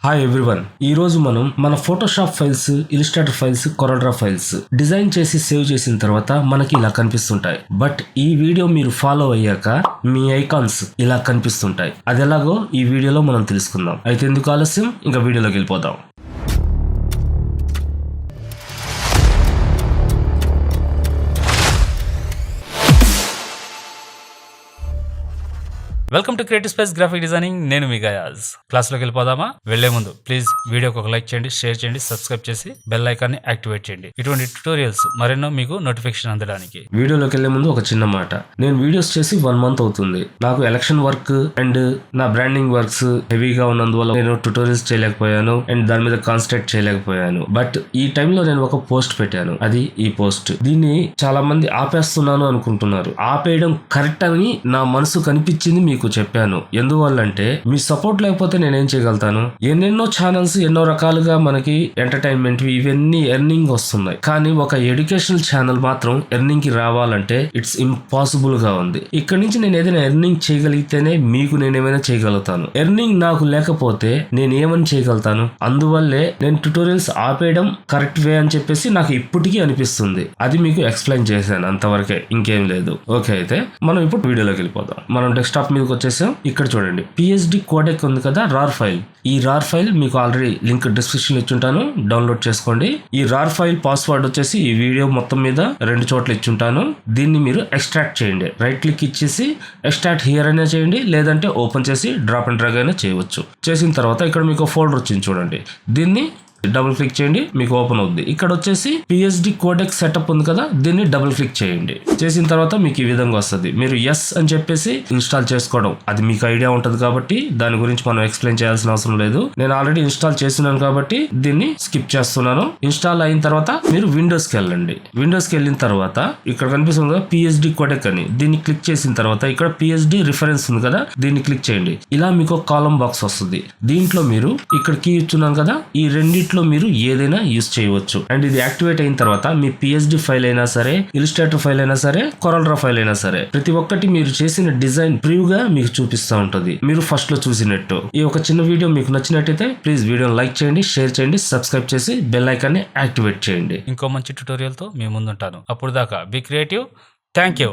Hi everyone, ఈ రోజు మనం మన Photoshop files, Illustrator files, CorelDraw files design చేసి సేవ్ చేసిన తర్వాత మనకి ఇలా కనిపిస్తుంటాయి. బట్ ఈ వీడియో మీరు ఫాలో అయ్యాక మీ ఐకాన్స్ ఇలా కనిపిస్తుంటాయి. అది ఎలాగో ఈ వీడియోలో మనం తెలుసుకుందాం. అయితే ఎందుకు ఆలస్యం, ఇంకా వీడియోలోకి వెళ్ళిపోదాం. Welcome to creative space graphic designing. నేను మీ గయాజ్. క్లాస్లోకి వెళ్ళిపోదామా? వెళ్లే ముందు ప్లీజ్ వీడియోకి ఒక లైక్ చేయండి, షేర్ చేయండి, సబ్స్క్రైబ్ చేసి బెల్ ఐకాన్ని యాక్టివేట్ చేయండి. ఇటువంటి ట్యూటోరియల్స్ మరెన్నో మీకు నోటిఫికేషన్ అందడానికి. వీడియోలోకి వెళ్లే ముందు ఒక చిన్న మాట. నేను వీడియోస్ చేసి 1 month అవుతుంది. నాకు ఎలక్షన్ వర్క్ అండ్ నా బ్రాండింగ్ వర్క్స్ హెవీగా ఉన్నందువల్ల నేను ట్యూటోరియల్స్ చేయలేకపోయాను అండ్ దాని మీద కాన్సన్ట్రేట్ చేయలేకపోయాను. బట్ ఈ టైంలో నేను ఒక పోస్ట్ పెట్టాను. అది ఈ పోస్ట్. దీన్ని చాలా మంది ఆపేస్తున్నాను అనుకుంటున్నారు. ఆపేయడం కరెక్ట్ అని నా మనసు కనిపించింది, మీకు చెప్పాను. ఎందువల్లంటే మీ సపోర్ట్ లేకపోతే నేనేం చేయగలుగుతాను? ఎన్నెన్నో ఛానల్స్ ఎన్నో రకాలుగా మనకి ఎంటర్టైన్మెంట్ ఇవన్నీ ఎర్నింగ్ వస్తున్నాయి. కానీ ఒక ఎడ్యుకేషనల్ ఛానల్ మాత్రం ఎర్నింగ్ కి రావాలంటే ఇట్స్ ఇంపాసిబుల్ గా ఉంది. ఇక్కడ నుంచి నేను ఏదైనా ఎర్నింగ్ చేయగలిగితేనే మీకు నేను ఏమైనా చేయగలుగుతాను. ఎర్నింగ్ నాకు లేకపోతే నేను ఏమని చేయగలుగుతాను? అందువల్లే నేను ట్యుటోరియల్స్ ఆపేయడం కరెక్ట్ వే అని చెప్పేసి నాకు ఇప్పటికీ అనిపిస్తుంది. అది మీకు ఎక్స్ప్లెయిన్ చేశాను, అంతవరకే, ఇంకేం లేదు. ఓకే, అయితే మనం ఇప్పుడు వీడియోలోకి వెళ్ళిపోదాం. మనం డెస్క్టాప్ మీదకి వచ్చేసాం. ఇక్కడ చూడండి, పిఎస్డి కోడెక్ ఉంది కదా, రార్ ఫైల్. ఈ రార్ ఫైల్ మీకు ఆల్రెడీ లింక్ డిస్క్రిప్షన్ ఇచ్చుంటాను, డౌన్లోడ్ చేసుకోండి. ఈ రార్ ఫైల్ పాస్వర్డ్ వచ్చేసి ఈ వీడియో మొత్తం మీద 2 చోట్ల ఇచ్చుంటాను. దీన్ని మీరు ఎక్స్ట్రాక్ట్ చేయండి. రైట్ క్లిక్ ఇచ్చేసి ఎక్స్ట్రాక్ట్ హియర్ అయినా చేయండి, లేదంటే ఓపెన్ చేసి డ్రాప్ అండ్ డ్రాగ్ అయినా చేయవచ్చు. చేసిన తర్వాత ఇక్కడ మీకు ఫోల్డర్ వచ్చింది చూడండి, దీన్ని డబుల్ క్లిక్ చేయండి, మీకు ఓపెన్ అవుద్ది. ఇక్కడ వచ్చేసి పిఎస్డి కోడెక్ సెటప్ ఉంది కదా, దీన్ని డబుల్ క్లిక్ చేయండి. చేసిన తర్వాత మీకు ఈ విధంగా వస్తుంది. మీరు ఎస్ అని చెప్పేసి ఇన్స్టాల్ చేసుకోవడం, అది మీకు ఐడియా ఉంటుంది కాబట్టి దాని గురించి మనం ఎక్స్ప్లెయిన్ చేయాల్సిన అవసరం లేదు. నేను ఆల్రెడీ ఇన్స్టాల్ చేస్తున్నాను కాబట్టి దీన్ని స్కిప్ చేస్తున్నాను. ఇన్స్టాల్ అయిన తర్వాత మీరు విండోస్కి వెళ్ళండి. విండోస్కి వెళ్ళిన తర్వాత ఇక్కడ కనిపిస్తుంది కదా పిఎస్డి కోడెక్ అని, దీన్ని క్లిక్ చేసిన తర్వాత ఇక్కడ పిఎస్డి రిఫరెన్స్ ఉంది కదా, దీన్ని క్లిక్ చేయండి. ఇలా మీకు కాలమ్ బాక్స్ వస్తుంది. దీంట్లో మీరు ఇక్కడ కీ ఇచ్చున్నాను కదా, ఈ రెండిట్లో మీరు ఏదైనా యూజ్ చేయవచ్చు. అండ్ ఇది యాక్టివేట్ అయిన తర్వాత మీ పిఎస్డి ఫైల్ అయినా సరే, ఇలిస్ట్రేటర్ ఫైల్ అయినా సరే, కొరల్డ్రా ఫైల్ అయినా సరే, ప్రతి ఒక్కటి మీరు చేసిన డిజైన్ ప్రివ్యూ గా మీకు చూపిస్తూ ఉంటుంది, మీరు ఫస్ట్ లో చూసినట్టు. ఈ ఒక చిన్న వీడియో మీకు నచ్చినట్టయితే ప్లీజ్ వీడియోని లైక్ చేయండి, షేర్ చేయండి, సబ్స్క్రైబ్ చేసి బెల్ ఐకాన్ని యాక్టివేట్ చేయండి. ఇంకో మంచి ట్యూటోరియల్ తో మీ ముందుంటాను. అప్పుడు దాకా బీ క్రియేటివ్. Thank you.